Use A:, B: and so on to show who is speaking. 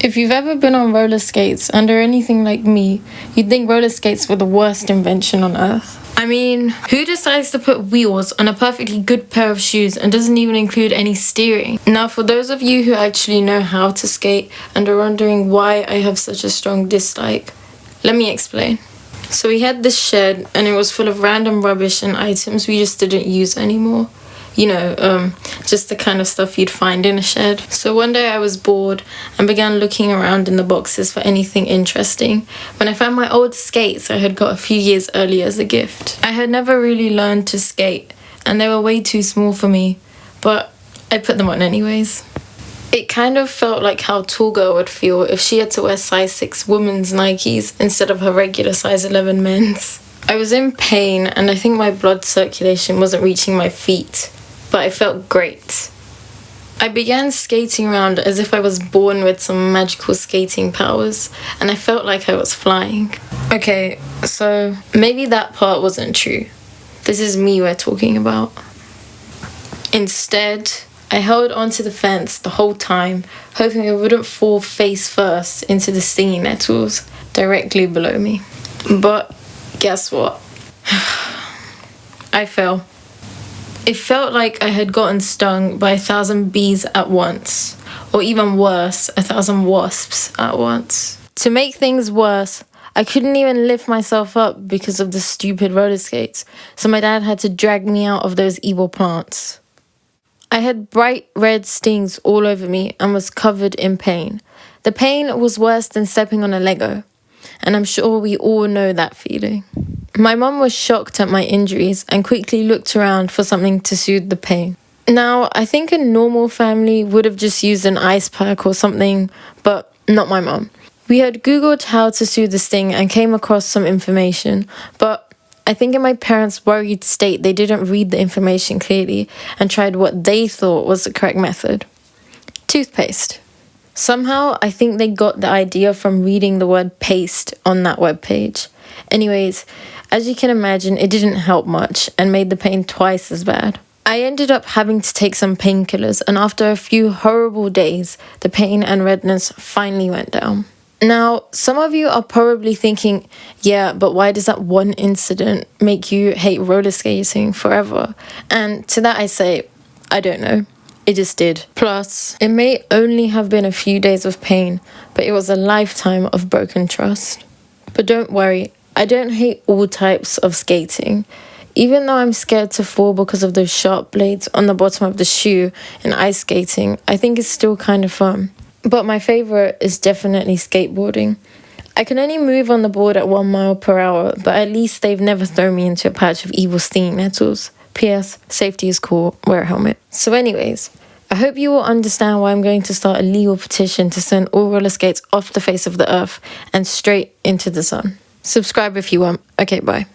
A: If you've ever been on roller skates and are anything like me, you'd think roller skates were the worst invention on earth. I mean, who decides to put wheels on a perfectly good pair of shoes and doesn't even include any steering? Now, for those of you who actually know how to skate and are wondering why I have such a strong dislike, let me explain. So we had this shed and it was full of random rubbish and items we just didn't use anymore. You know, just the kind of stuff you'd find in a shed. So one day I was bored and began looking around in the boxes for anything interesting when I found my old skates I had got a few years earlier as a gift. I had never really learned to skate and they were way too small for me, but I put them on anyways. It kind of felt like how Tall Girl would feel if she had to wear size 6 women's Nikes instead of her regular size 11 men's. I was in pain and I think my blood circulation wasn't reaching my feet, but I felt great. I began skating around as if I was born with some magical skating powers, and I felt like I was flying. Okay, so maybe that part wasn't true. This is me we're talking about. Instead, I held onto the fence the whole time, hoping I wouldn't fall face first into the stinging nettles directly below me. But guess what? I fell. It felt like I had gotten stung by 1,000 bees at once, or even worse, 1,000 wasps at once. To make things worse, I couldn't even lift myself up because of the stupid roller skates, so my dad had to drag me out of those evil plants. I had bright red stings all over me and was covered in pain. The pain was worse than stepping on a Lego, and I'm sure we all know that feeling. My mum was shocked at my injuries and quickly looked around for something to soothe the pain. Now, I think a normal family would have just used an ice pack or something, but not my mum. We had Googled how to soothe the sting and came across some information, but I think in my parents' worried state, they didn't read the information clearly and tried what they thought was the correct method. Toothpaste. Somehow, I think they got the idea from reading the word paste on that webpage. Anyways, as you can imagine, it didn't help much and made the pain twice as bad. I ended up having to take some painkillers, and after a few horrible days, the pain and redness finally went down. Now, some of you are probably thinking, yeah, but why does that one incident make you hate roller skating forever? And to that I say, I don't know. It just did. Plus, it may only have been a few days of pain, but it was a lifetime of broken trust. But don't worry, I don't hate all types of skating. Even though I'm scared to fall because of those sharp blades on the bottom of the shoe in ice skating, I think it's still kind of fun. But my favourite is definitely skateboarding. I can only move on the board at 1 mile per hour, but at least they've never thrown me into a patch of evil stinging nettles. P.S. Safety is cool, wear a helmet. So anyways, I hope you will understand why I'm going to start a legal petition to send all roller skates off the face of the earth and straight into the sun. Subscribe if you want. Okay, bye.